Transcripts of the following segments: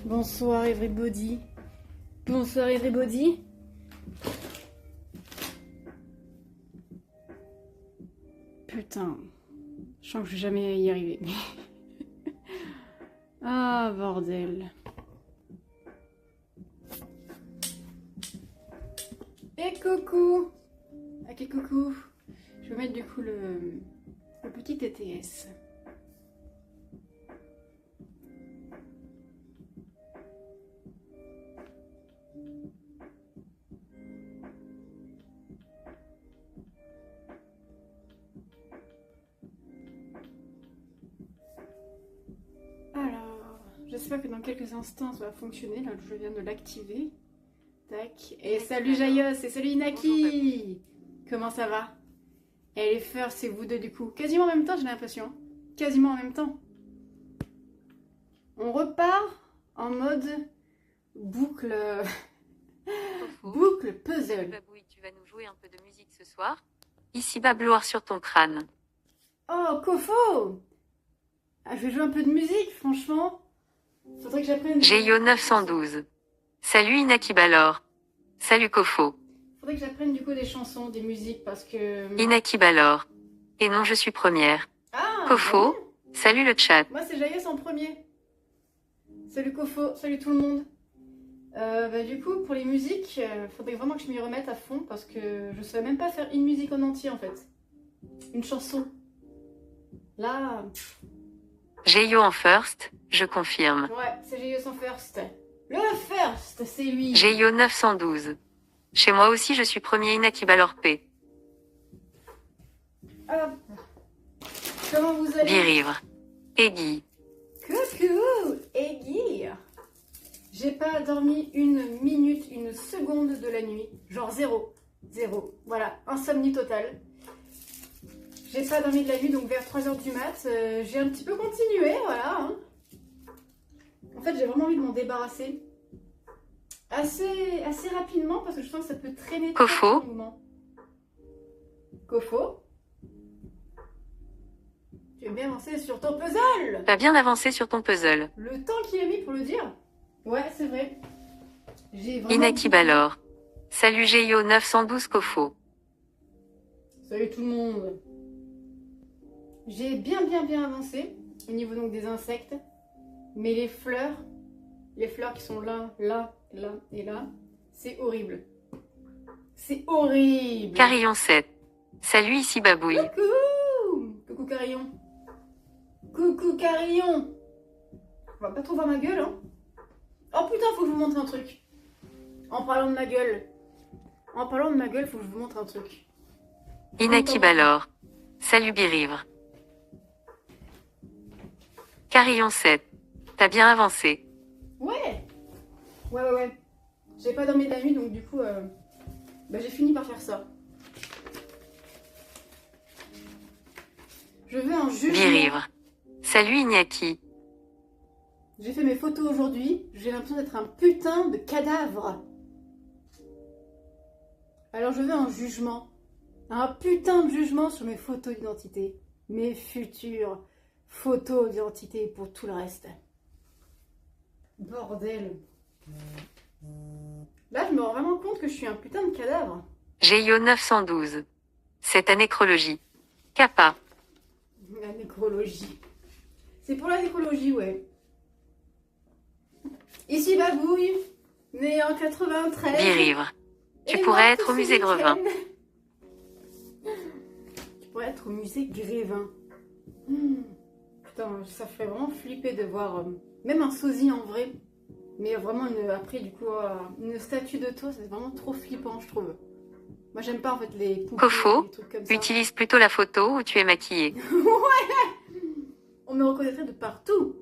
Bonsoir everybody. Bonsoir everybody. Putain, je sens que je vais jamais y arriver. Ah bordel. Et coucou. Ok coucou. Je vais mettre du coup le petit TTS. J'espère que dans quelques instants ça va fonctionner, là je viens de l'activer. Tac. Et salut Jaïos et salut Inaki. Comment ça va? Et les first c'est vous deux du coup. Quasiment en même temps j'ai l'impression. Quasiment en même temps. On repart en mode boucle... boucle puzzle. Babouille, tu vas nous jouer un peu de musique ce soir? Ici babloire sur ton crâne. Oh Kofo. Ah, je vais jouer un peu de musique franchement. Faudrait que j'apprenne... Géo 912. Salut Inaki Balor. Salut Kofo. Faudrait que j'apprenne du coup des chansons, des musiques parce que... Inaki Balor. Et non, je suis première. Ah Kofo. bon. Salut le chat. Moi c'est Jaïos en premier. Salut Kofo, salut tout le monde. Du coup pour les musiques, faudrait vraiment que je m'y remette à fond parce que je savais même pas faire une musique en entier en fait. Une chanson. Là... Géo en first, je confirme. Ouais, c'est Jaïos en first. Le first, c'est lui. Géo 912. Chez moi aussi je suis premier Inaki Balor P. Hop. Comment vous allez? Birivre. Eggy. Coucou, Eggy. J'ai pas dormi une minute, une seconde de la nuit. Genre zéro. Zéro. Voilà, insomnie totale. J'ai pas dormi de la nuit, donc vers 3h du mat, j'ai un petit peu continué, voilà. Hein. En fait, j'ai vraiment envie de m'en débarrasser. Assez rapidement, parce que je sens que ça peut traîner. Kofo. Kofo. Tu as bien avancé sur ton puzzle. T'as bien avancé sur ton puzzle. Le temps qu'il a mis pour le dire. Ouais, c'est vrai. J'ai vraiment... Inaki Balor. Salut Géo 912 Kofo. Salut tout le monde. J'ai bien avancé au niveau donc des insectes. Mais les fleurs qui sont là et là, c'est horrible. C'est horrible. Carillon 7. Salut ici Babouille. Coucou. Coucou Carillon. Coucou Carillon. On va pas trop voir ma gueule, hein. Oh putain, faut que je vous montre un truc. En parlant de ma gueule. En parlant de ma gueule, faut que je vous montre un truc. Inaki Balor. Salut Birivre. Carillon 7. T'as bien avancé. Ouais. J'ai pas dormi de la nuit, donc du coup, j'ai fini par faire ça. Je veux un jugement. Birivre. Salut Iñaki. J'ai fait mes photos aujourd'hui. J'ai l'impression d'être un putain de cadavre. Alors je veux un jugement. Un putain de jugement sur mes photos d'identité. Mes futures photos d'identité pour tout le reste. Bordel. Là, je me rends vraiment compte que je suis un putain de cadavre. Géo 912. C'est ta nécrologie. Kappa. La nécrologie. C'est pour la nécrologie, ouais. Ici Babouille, né en 93. Birivre. Tu Et pourrais morte être au ce musée Grevin. week-end. Tu pourrais être au musée Grévin. Putain, ça ferait vraiment flipper de voir même un sosie en vrai. Mais vraiment, après, du coup, une statue de toi, c'est vraiment trop flippant, je trouve. Moi, j'aime pas en fait les poupées, Kofo. les trucs comme ça. Utilise plutôt la photo où tu es maquillée. Ouais. On me reconnaîtrait de partout.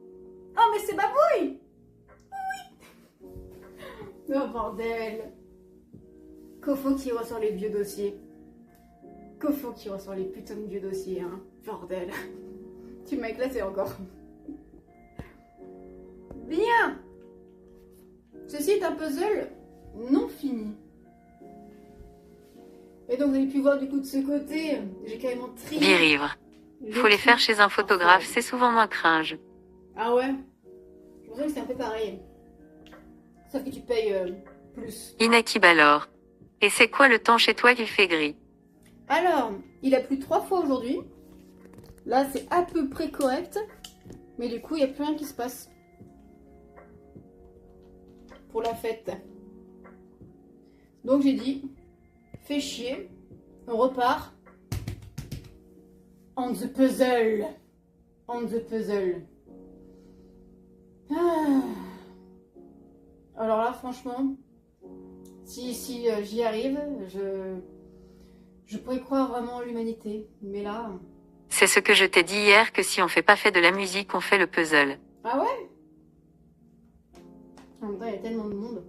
Oh, mais c'est Babouille. Oui. Oh, bordel. Kofo qui ressort les vieux dossiers. Kofo qui ressort les putains de vieux dossiers, hein. Bordel. Tu m'as éclaté encore. Bien. Ceci est un puzzle non fini. Et donc vous avez pu voir du coup de ce côté, j'ai carrément trié. Birivre. Faut les faire chez un photographe, c'est souvent moins cringe. Ah ouais? Je pensais que c'était un peu pareil. Sauf que tu payes plus. Inaki Balor. Et c'est quoi le temps chez toi qu'il fait gris? Alors, il a plu 3 fois aujourd'hui. Là, c'est à peu près correct. Mais du coup, il n'y a plus rien qui se passe. Pour la fête. Donc j'ai dit, fais chier. On repart. On the puzzle. On the puzzle. Ah. Alors là, franchement, si j'y arrive, je pourrais croire vraiment en l'humanité. Mais là... C'est ce que je t'ai dit hier que si on fait pas fait de la musique, on fait le puzzle. Ah ouais? En même temps, il y a tellement de monde.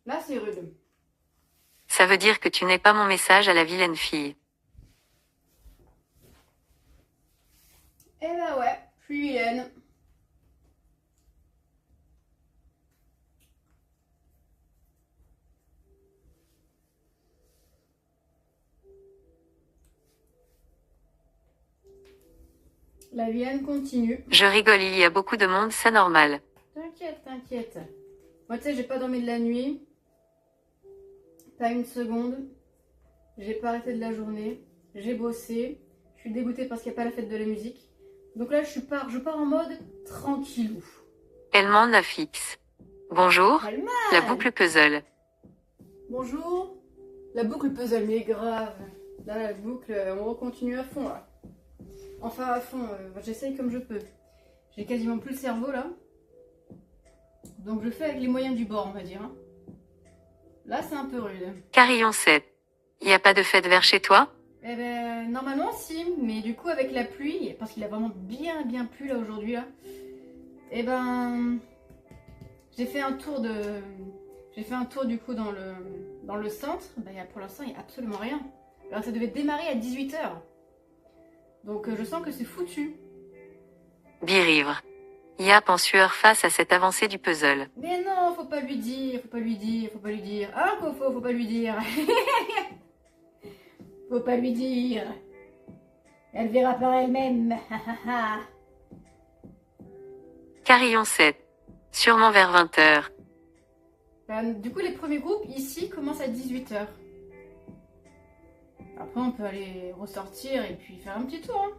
Là, c'est rude. Ça veut dire que tu n'es pas mon message à la vilaine fille. Eh ben ouais, plus vilaine. La vilaine continue. Je rigole, il y a beaucoup de monde, c'est normal. T'inquiète, t'inquiète. Moi, tu sais, j'ai pas dormi de la nuit. Pas une seconde. J'ai pas arrêté de la journée. J'ai bossé. Je suis dégoûtée parce qu'il n'y a pas la fête de la musique. Donc là, je pars en mode tranquillou. Elle m'en a fixe. Bonjour, Calme. la boucle puzzle. Bonjour. La boucle puzzle, mais grave. Là, la boucle, on continue à fond, là. Enfin, à fond, j'essaye comme je peux. J'ai quasiment plus le cerveau, là. Donc, je fais avec les moyens du bord, on va dire. Hein. Là, c'est un peu rude. Carillon 7. Y a pas de fête vers chez toi? Eh ben, normalement, si. Mais du coup, avec la pluie, parce qu'il a vraiment bien plu, là, aujourd'hui, là. Eh ben... J'ai fait un tour du coup dans le centre. Ben, pour l'instant, il n'y a absolument rien. Alors ça devait démarrer à 18 h. Donc je sens que c'est foutu. Birivre. Yap en sueur face à cette avancée du puzzle. Mais non, faut pas lui dire. Hein, Kofo, faut pas lui dire. Faut pas lui dire. Elle verra par elle-même. Carillon 7. Sûrement vers 20 h. Ben, du coup, les premiers groupes ici commencent à 18 h. Après, on peut aller ressortir et puis faire un petit tour. Hein.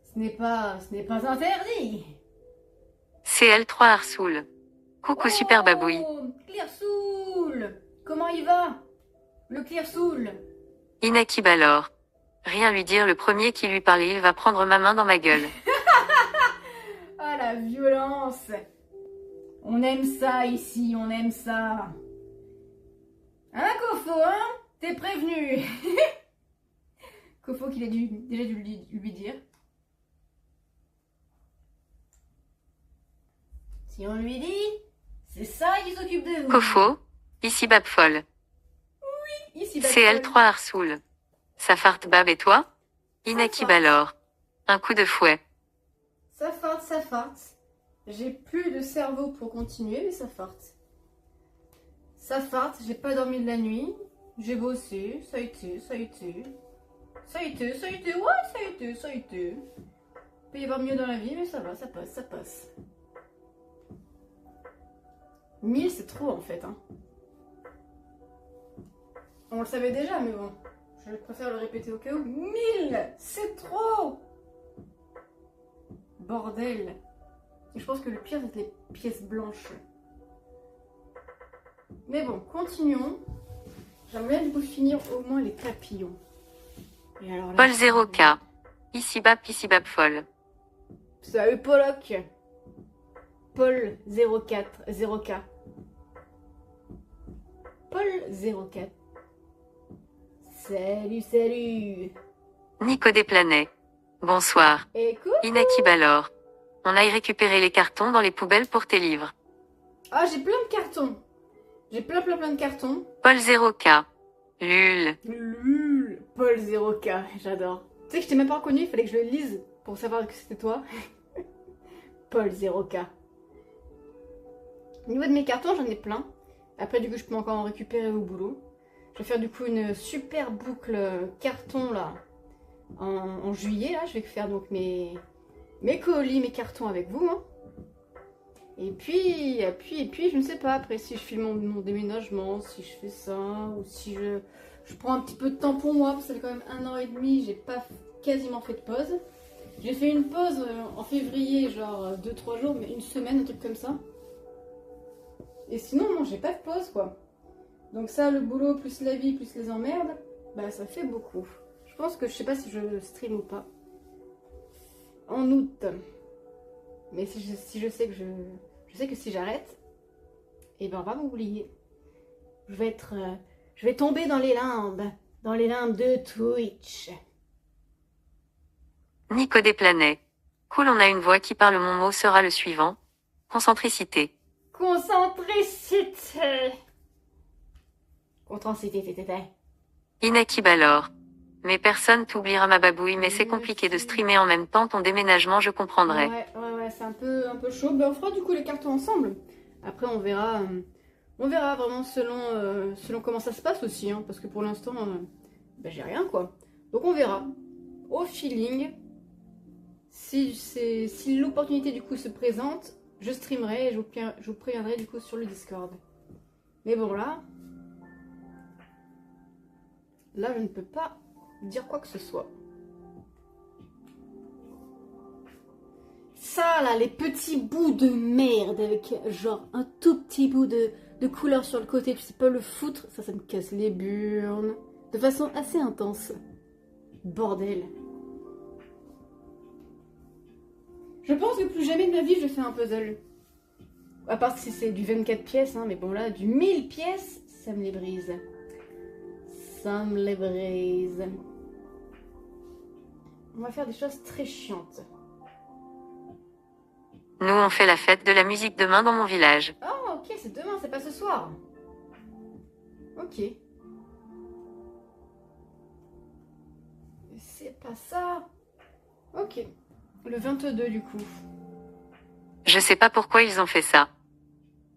Ce n'est pas interdit. CL3 Arsoul. Coucou super babouille. Clearsoul. Comment il va? Le Clearsoul. Inaki Balor. Rien lui dire, le premier qui lui parle, il va prendre ma main dans ma gueule. Ah, la violence. On aime ça ici, on aime ça. Hein, Kofo, hein? T'es prévenu. Kofo qu'il a déjà dû lui dire. Si on lui dit, c'est ça qui s'occupe de vous. Kofo. Ici Bab folle. Ici, CL3 Arsoul. Safart Bab et toi? Inaki Safart. Balor. Un coup de fouet. Ça farte. J'ai plus de cerveau pour continuer, mais ça farte. Ça farte, j'ai pas dormi de la nuit. J'ai bossé, ça a été. Il peut y avoir mieux dans la vie, mais ça va, ça passe. 1000, c'est trop en fait. Hein. On le savait déjà, mais bon. Je préfère le répéter au cas où. 1000, c'est trop! Bordel. Et je pense que le pire, c'est les pièces blanches. Mais bon, continuons. J'aimerais bien du coup finir au moins les papillons. Et alors là, Paul 0K. Ici Bab folle. salut Pollock. Paul 04, 0K. Paul 04. Salut. Nico Desplanais. Bonsoir. Écoute. Inaki Balor. On aille récupérer les cartons dans les poubelles pour tes livres. Ah, j'ai plein de cartons. J'ai plein de cartons. Paul 0K. Lul. Lul. Paul 0K, j'adore. Tu sais que je t'ai même pas reconnu, il fallait que je le lise pour savoir que c'était toi. Paul 0K. Au niveau de mes cartons, j'en ai plein. Après, du coup, je peux encore en récupérer au boulot. Je vais faire du coup une super boucle carton là en juillet. Là, je vais faire donc mes colis, mes cartons avec vous. Hein. Et puis, je ne sais pas après si je filme mon déménagement, si je fais ça, ou si je prends un petit peu de temps pour moi, parce que ça fait quand même 1 an et demi, j'ai pas quasiment fait de pause. J'ai fait une pause en février, genre 2-3 jours, mais une semaine, un truc comme ça. Et sinon, non, j'ai pas de pause quoi. Donc ça, le boulot, plus la vie, plus les emmerdes, bah ça fait beaucoup. Je pense que je sais pas si je stream ou pas. En août. Mais si je sais que je sais que si j'arrête, et ben on va m'oublier. Je vais tomber dans les limbes de Twitch. Nico Desplanais. Cool, on a une voix qui parle, mon mot sera le suivant. Concentricité. Concentricité. Concentricité. Inakib alors. Mais personne t'oubliera ma babouille, mais c'est compliqué de streamer en même temps ton déménagement, je comprendrais. Ouais, c'est un peu chaud. Ben, on fera du coup les cartons ensemble. Après, on verra vraiment selon comment ça se passe aussi. Hein, parce que pour l'instant, ben, j'ai rien quoi. Donc on verra. Au feeling. Si l'opportunité du coup se présente, je streamerai et je vous préviendrai du coup sur le Discord. Mais bon là, je ne peux pas dire quoi que ce soit. Ça là, les petits bouts de merde avec genre un tout petit bout de couleur sur le côté, tu sais pas le foutre, ça me casse les burnes. De façon assez intense. Bordel. Je pense que plus jamais de ma vie je fais un puzzle. À part si c'est du 24 pièces, hein, mais bon là, du 1000 pièces, ça me les brise. Ça me les brise. On va faire des choses très chiantes. Nous on fait la fête de la musique demain dans mon village. Oh ok, c'est demain, c'est pas ce soir. Ok. C'est pas ça. Ok. Le 22 du coup. Je sais pas pourquoi ils ont fait ça.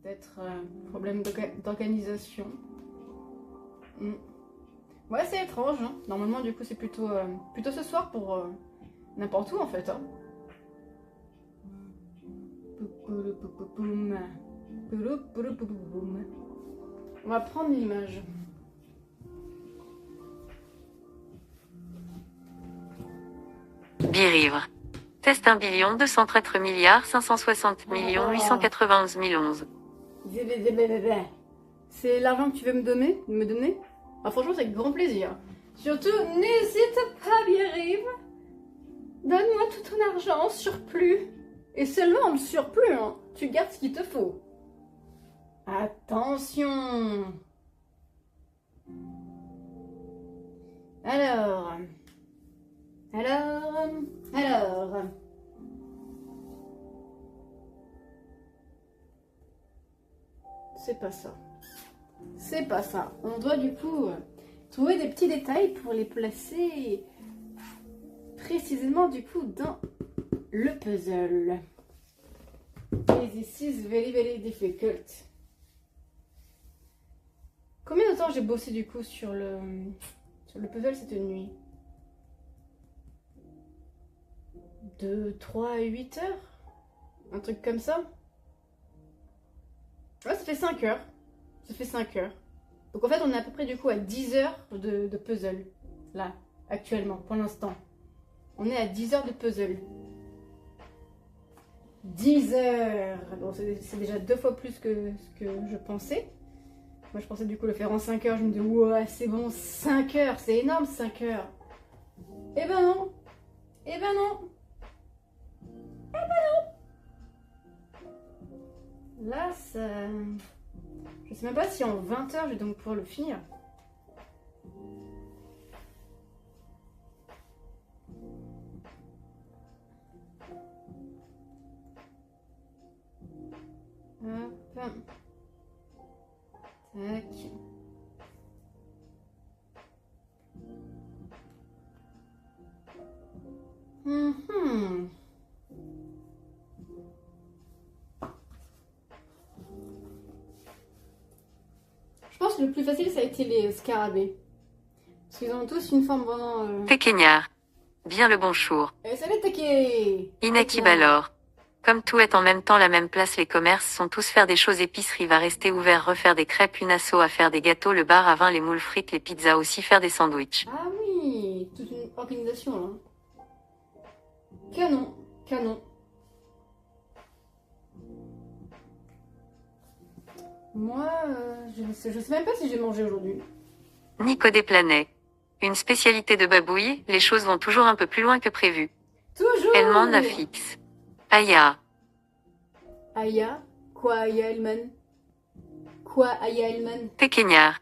Peut-être problème d'organisation. Ouais, c'est étrange. Hein. Normalement, du coup, c'est plutôt ce soir pour n'importe où en fait. Hein. On va prendre l'image. Birivre. Test 1 233 560 891 011. C'est l'argent que tu veux me donner? Ah, franchement, c'est avec grand plaisir. Surtout, n'hésite pas, Birivre. Donne-moi tout ton argent en surplus. Et seulement le surplus, hein. Tu gardes ce qu'il te faut. Attention. Alors. C'est pas ça. C'est pas ça. On doit du coup trouver des petits détails pour les placer précisément du coup dans le puzzle. This is very very difficult. Combien de temps j'ai bossé du coup sur le puzzle cette nuit? De 3 à 8 heures? Un truc comme ça? Ouais, ça fait 5 heures. Ça fait 5 heures. Donc en fait, on est à peu près du coup à 10 heures de puzzle. Là, actuellement, pour l'instant. On est à 10 heures de puzzle. 10 heures! Bon, c'est déjà 2 fois plus que ce que je pensais. Moi, je pensais du coup le faire en 5 heures. Je me dis, ouais, c'est bon, 5 heures, c'est énorme, 5 heures. Eh ben non! Eh ben non! Eh ben non! Là, ça... Je sais même pas si en 20 heures, je vais donc pouvoir le finir. Hop. Tac. Je pense que le plus facile, ça a été les scarabées. Parce qu'ils ont tous une forme vraiment... Tekenyar. Bien le bonjour. Eh, salut Teke! Inakibalor. Comme tout est en même temps la même place, les commerces sont tous faire des choses, épicerie va rester ouvert, refaire des crêpes, une asso à faire des gâteaux, le bar à vin, les moules frites, les pizzas aussi, faire des sandwichs. Ah oui, toute une organisation là. Canon, canon. Moi, je sais même pas si j'ai mangé aujourd'hui. Nico Desplanais. Une spécialité de Babouille, les choses vont toujours un peu plus loin que prévu. Toujours! Elle m'en a fixe. Aya. Aya? Quoi Aya Elman? Quoi Aya Elman? Tekenyar.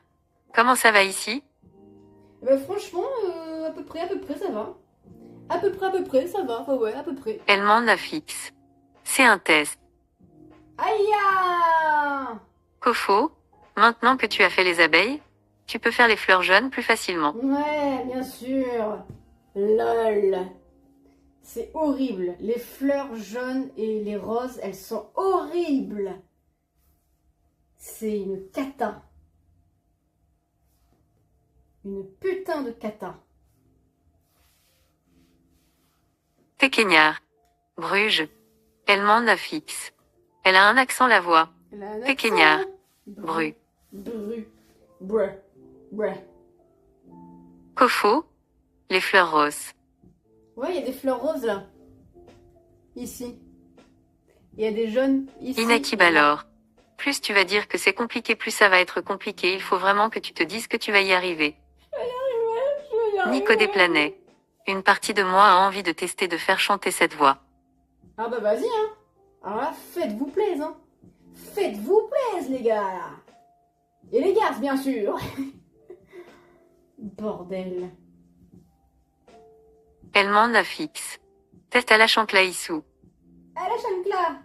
Comment ça va ici? Bah franchement, à peu près, ça va. À peu près, ça va. Ouais, à peu près. Elle m'en a fixe. C'est un test. Aya! Kofo, maintenant que tu as fait les abeilles, tu peux faire les fleurs jaunes plus facilement. Ouais, bien sûr. LOL. C'est horrible. Les fleurs jaunes et les roses, elles sont horribles. C'est une cata. Une putain de cata. Tekenyar. Bruges. Elle m'en a fixe. Elle a un accent la voix. Tekenyar. Bru. Bru. Kofo. Les fleurs roses. Ouais, il y a des fleurs roses là. Ici. Il y a des jaunes ici. Inakibalor. Plus tu vas dire que c'est compliqué, plus ça va être compliqué. Il faut vraiment que tu te dises que tu vas y arriver. Je vais y arriver. Nico Desplanais. Une partie de moi a envie de tester de faire chanter cette voix. Ah bah vas-y hein. Alors là, faites-vous plaisir hein. Faites-vous plaisir les gars. Et les gars, bien sûr. Bordel. Elle m'en a fixe. Test à la chanclaïsou. À la chancla.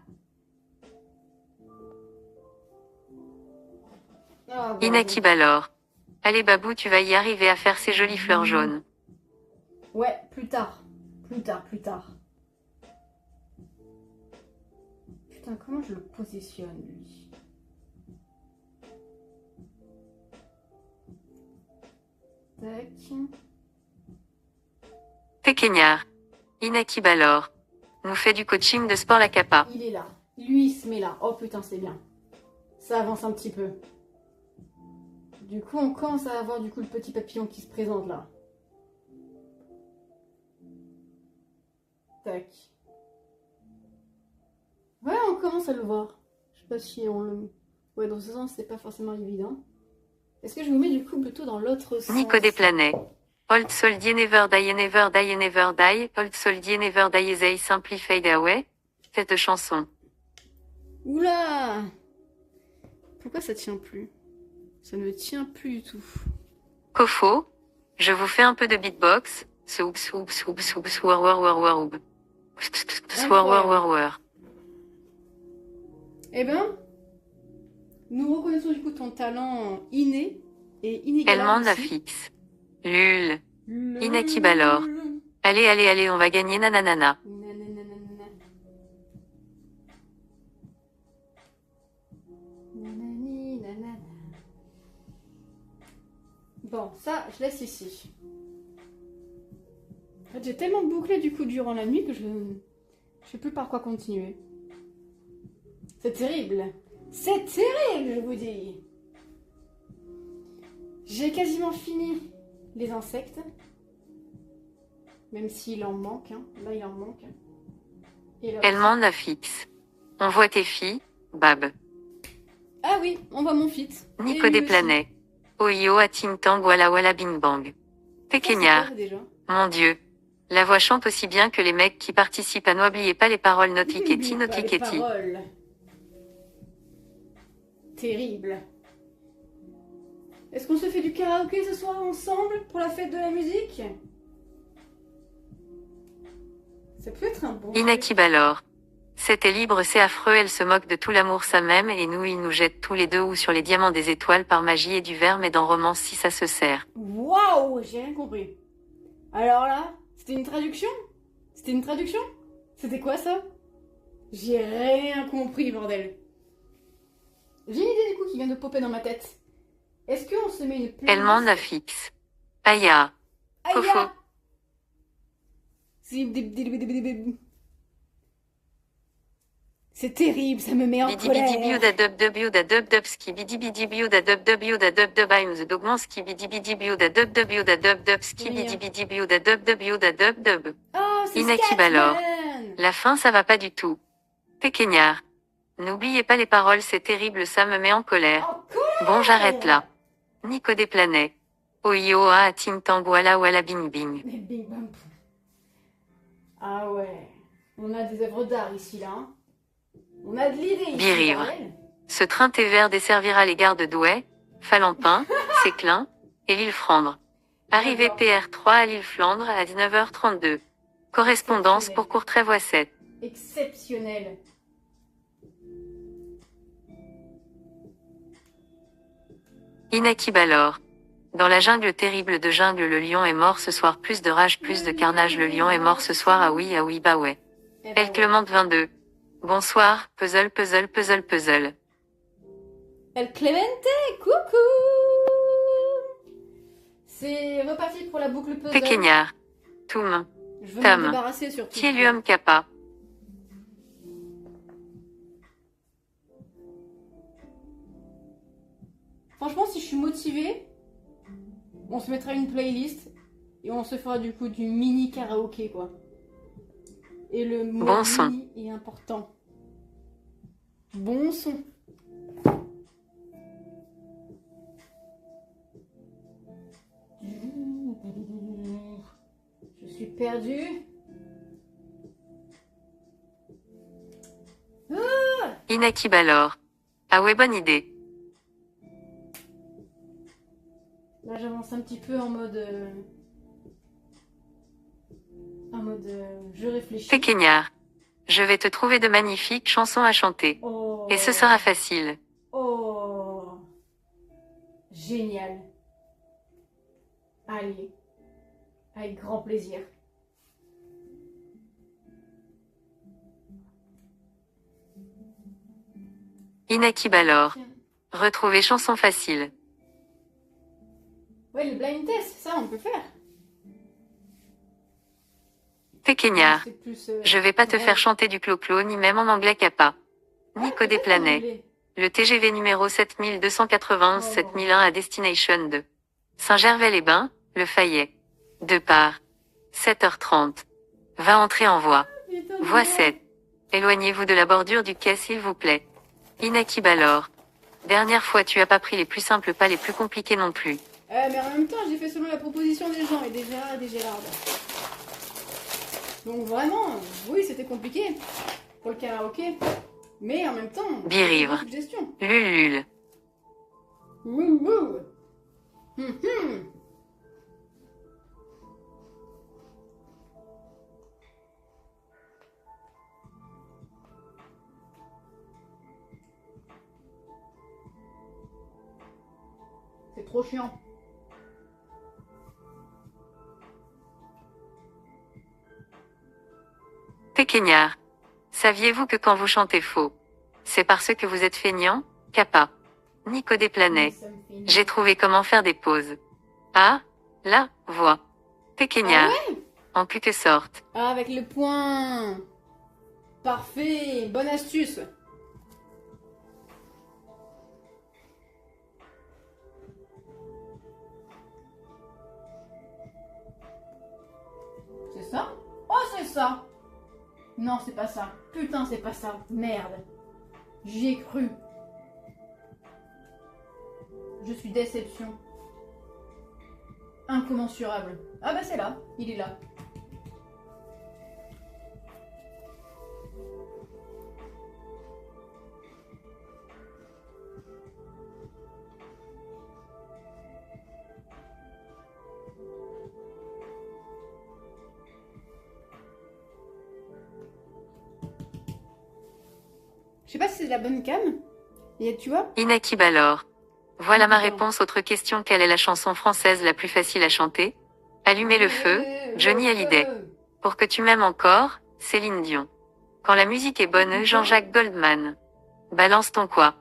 Ah, bordel. Inakibalor. Allez Babou, tu vas y arriver à faire ces jolies fleurs jaunes. Ouais, plus tard. Putain, comment je le positionne, lui? Tac. Tekenyar. Inakibalor. Nous fait du coaching de sport la capa. Il est là. Lui, il se met là. Oh putain, c'est bien. Ça avance un petit peu. Du coup, on commence à avoir du coup le petit papillon qui se présente là. Tac. Ouais, on commence à le voir. Je sais pas si on le... Ouais, dans ce sens, c'est pas forcément évident. Est-ce que je vous mets du coup plutôt dans l'autre sens? Nico Desplanais. Old soldier never die, never die, never die. Old soldier never die, they simply fade away. Cette chanson. Oula! Pourquoi ça tient plus? Ça ne tient plus du tout. Kofo. Je vous fais un peu de beatbox. Soup, soup, soup, soup, swar, war, war, war, oub. Swar, war, war, war. Eh ben, nous reconnaissons du coup ton talent inné et Elle inégalable m'en a aussi. fixe. Lul. Inakibalor. Allez, allez, allez, on va gagner nananana. Nananana. Nanani, nanana. Bon, ça, je laisse ici. En fait, j'ai tellement bouclé du coup durant la nuit que je sais plus par quoi continuer. C'est terrible. C'est terrible, je vous dis. J'ai quasiment fini les insectes. Même s'il en manque. Hein. Là, il en manque. Et là Elle aussi. m'en a fixe. On voit tes filles, Bab. Ah oui, on voit mon fit. Nico Et lui Desplanais. Oyo à Ting Tang, wala wala bing bang. aussi. Tekenyar. Ça, c'est quoi, déjà. Mon Dieu. La voix chante aussi bien que les mecs qui participent à N'oubliez pas les paroles, N'oubliez notiketi, pas les notiketi. paroles. Terrible. Est-ce qu'on se fait du karaoké ce soir ensemble pour la fête de la musique? Ça peut être un bon... Inakibalor. C'était libre, c'est affreux, elle se moque de tout l'amour ça même et nous il nous jette tous les deux ou sur les diamants des étoiles par magie et du verre mais dans romance si ça se sert. Waouh, j'ai rien compris. Alors là, c'était une traduction? C'était une traduction? C'était quoi ça? J'ai rien compris, bordel. J'ai une idée du coup qui vient de popper dans ma tête. Est-ce qu'on se met une playlist? Elle m'en a fixe. Aya. Aïe, Fofo. ah. C'est terrible, ça me met en Bidi bidi biou colère. da dub dub biou da dub dub ski bidi bidi biou da dub dub biou da dub dub I'm the dogman ski bidi bidi biou da dub dub biou da dub dub ski bidi bidi biou da dub dub biou da dub dub. Oh, c'est Inaki Balor. Scatman. La fin ça va pas du tout. Péquegnard. N'oubliez pas les paroles, c'est terrible, ça me met en colère. En colère. Bon, j'arrête là. Nico des planets. Oyo a ting tang wala wala bing bing. Mais bing bang. Ah ouais, on a des œuvres d'art ici là. Hein. On a de l'idée ici. Birivre. bordel. Ce train TVR desservira les gares de Douai, Falampin, Séclin et Villefrandre. Arrivée PR3 à l'île Flandre à 19h32. Correspondance pour Courtrai-Voie 7. Exceptionnel. Inaki Balor. Dans la jungle terrible de jungle, le lion est mort ce soir, plus de rage, plus de carnage, le lion est mort ce soir, ah oui, bah ouais. Eh ben Elle ouais. Clémente 22. Bonsoir, puzzle, puzzle, puzzle, puzzle. El Clemente, coucou. C'est reparti pour la boucle puzzle. Péquegnard. Toum. Je veux Tam. me débarrasser surtout. Thielium Kappa. Franchement, si je suis motivée, on se mettra une playlist et on se fera du coup du mini karaoké quoi. Et le mot Bon son. mini est important. Bon son. Je suis perdue. Inaki Balor. Ah ouais, bonne idée. Là, j'avance un petit peu en mode. Je réfléchis. Péquegnard. Je vais te trouver de magnifiques chansons à chanter. Oh. Et ce sera facile. Oh. Génial. Allez. Avec grand plaisir. Inaki Balor. Retrouver chansons faciles. Ouais, le blind test, ça, on peut faire. Péquegnard. C'est plus, Je vais pas te ouais. faire chanter du clo-clo ni même en anglais kappa. Nico des planets. Le TGV numéro 7291 7001 à destination de Saint-Gervais-les-Bains, Le Fayet. Départ. 7h30. Va entrer en voie. Voie 7. Éloignez-vous de la bordure du quai s'il vous plaît. Inaki Balor. Dernière fois tu as pas pris les plus simples, pas les plus compliqués non plus. Mais en même temps, j'ai fait selon la proposition des gens et des Gérard et des Gérardes. Donc vraiment, oui, c'était compliqué pour le karaoké. Mais en même temps, Birivre. c'est une suggestion. Lulul. Wouh, wouh. Hum, hum. C'est trop chiant. Péquegnard. Saviez-vous que quand vous chantez faux, c'est parce que vous êtes feignant, kappa. Nico des planets. Ça me fait une- J'ai trouvé comment faire des pauses. Ah, la voix. Péquegnard. En quelque sorte. Ah, avec le point. Parfait, bonne astuce. C'est ça? Oh, c'est ça. Non, c'est pas ça. Putain, c'est pas ça. Merde. J'y ai cru. Je suis déception. Incommensurable. Ah bah c'est là. Il est là. Je sais pas si c'est de la bonne cam. Et tu vois? Inaki Balor. Voilà ma réponse. Autre question, quelle est la chanson française la plus facile à chanter? Allumez le feu, Johnny Hallyday. Pour que tu m'aimes encore, Céline Dion. Quand la musique est bonne, Jean-Jacques Goldman. Balance ton quoi?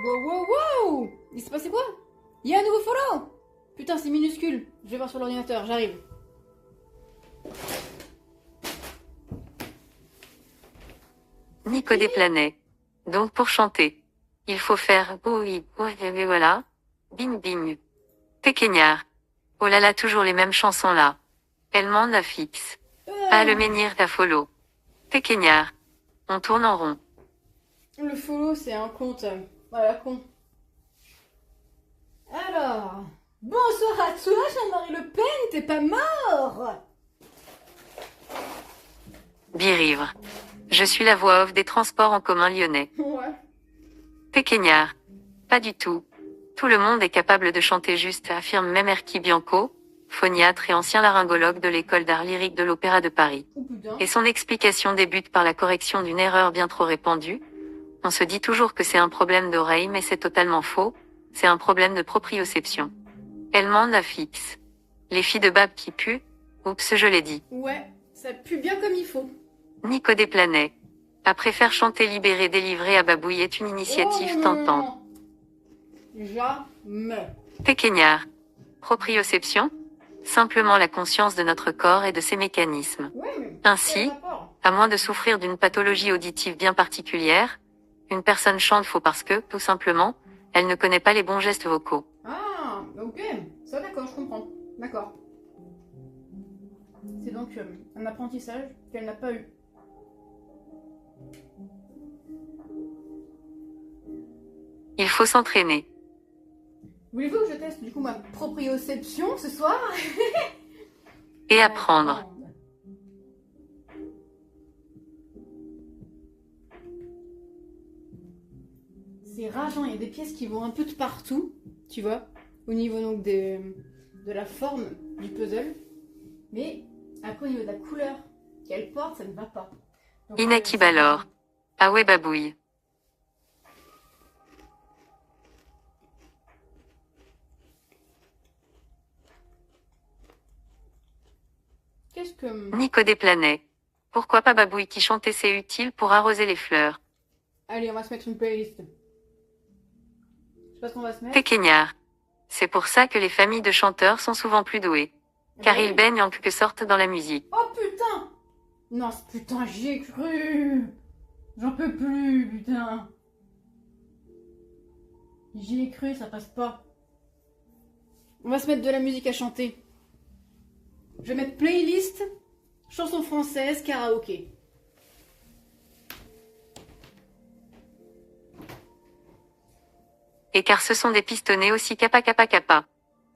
Wow, wow, wow! Il s'est passé quoi? Il y a un nouveau follow! Putain, c'est minuscule. Je vais voir sur l'ordinateur, j'arrive. Nico Desplanet. Donc pour chanter, il faut faire oui, oui, et voilà. Bing bing. Péquegnard. Oh là là, toujours les mêmes chansons là. Elle m'en a fixe. Ah le menhir ta follow. Péquegnard. On tourne en rond. Le follow, c'est un compte. Voilà, con. Alors, bonsoir à toi, Jean-Marie Le Pen, t'es pas mort? Birivre. Je suis la voix off des transports en commun lyonnais. Ouais. Péquegnard. Pas du tout. Tout le monde est capable de chanter juste, affirme même Erky Bianco, phoniatre et ancien laryngologue de l'école d'art lyrique de l'Opéra de Paris. Oh putain. Et son explication débute par la correction d'une erreur bien trop répandue. On se dit toujours que c'est un problème d'oreille, mais c'est totalement faux. C'est un problème de proprioception. Elle m'en a fixe. Les filles de Bab qui puent. Oups, je l'ai dit. Ouais, ça pue bien comme il faut. Nico Desplanet. Après faire chanter Libéré délivré à Babouille est une initiative Oh, tentante. Jamais. Péquegnard. Proprioception. Simplement la conscience de notre corps et de ses mécanismes. Ouais, mais Ainsi, quel rapport? à moins de souffrir d'une pathologie auditive bien particulière, une personne chante faux parce que, tout simplement, elle ne connaît pas les bons gestes vocaux. Ah, ok. Ça, d'accord, je comprends. D'accord. C'est donc un apprentissage qu'elle n'a pas eu. Il faut s'entraîner. Voulez-vous que je teste du coup ma proprioception ce soir? Et apprendre. C'est rageant, il y a des pièces qui vont un peu de partout, tu vois, au niveau donc de la forme du puzzle. Mais après au niveau de la couleur qu'elle porte, ça ne va pas. Donc, Inaki Balor. Ah ouais babouille. Qu'est-ce que... Nico Desplanet. Pourquoi pas babouille qui chantait c'est utile pour arroser les fleurs. Allez, on va se mettre une playlist. Je sais pas ce qu'on va se mettre. Péquegnard. C'est pour ça que les familles de chanteurs sont souvent plus douées. Car ils baignent en quelque sorte dans la musique. Oh putain! Non, putain, j'y ai cru! J'en peux plus, putain! J'y ai cru, ça passe pas. On va se mettre de la musique à chanter. Je vais mettre playlist, chanson française, karaoké. Et car ce sont des pistonnés aussi kappa kappa kappa.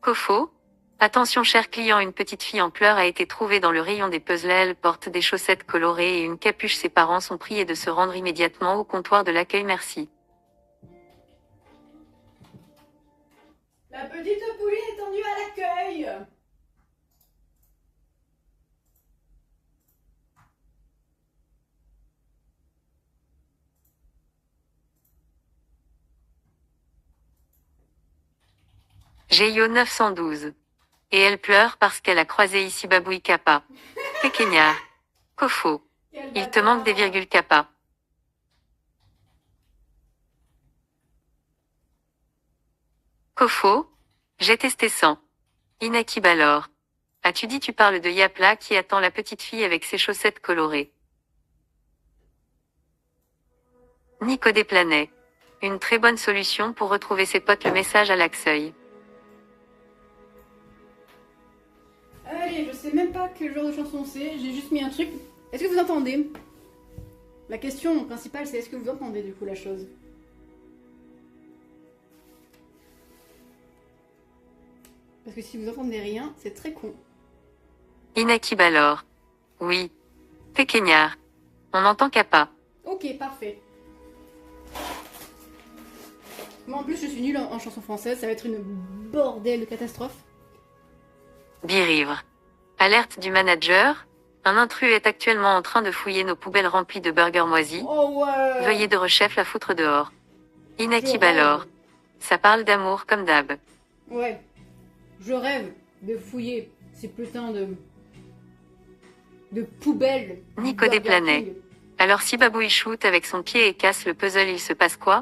Kofo. Attention cher client, une petite fille en pleurs a été trouvée dans le rayon des puzzles. Elle porte des chaussettes colorées et une capuche. Ses parents sont priés de se rendre immédiatement au comptoir de l'accueil. Merci. La petite pouline est tendue à l'accueil. GIO 912. Et elle pleure parce qu'elle a croisé ici Babouille Kappa. Péquegnard. Kofo. Il te manque des virgules Kappa. Kofo. J'ai testé 100. Inaki Balor. As-tu dit tu parles de Yapla qui attend la petite fille avec ses chaussettes colorées. Nico Desplanet. Une très bonne solution pour retrouver ses potes. Le message à l'accueil. Allez, je sais même pas quel genre de chanson c'est, j'ai juste mis un truc. Est-ce que vous entendez? La question principale c'est est-ce que vous entendez du coup la chose? Parce que si vous entendez rien, c'est très con. Inaki Balor. Oui. Péquegnard. On entend Kappa. Ok, parfait. Moi en plus je suis nulle en chanson française, ça va être une bordel de catastrophe. Birivre. Alerte du manager. Un intrus est actuellement en train de fouiller nos poubelles remplies de burgers moisis. Oh ouais! Veuillez de rechef la foutre dehors. Inaki Je Balor. rêve. Ça parle d'amour comme d'hab. Ouais. Je rêve de fouiller ces putains de poubelles. Nico Burger Desplanet. King. Alors si Babouille shoot avec son pied et casse le puzzle, il se passe quoi?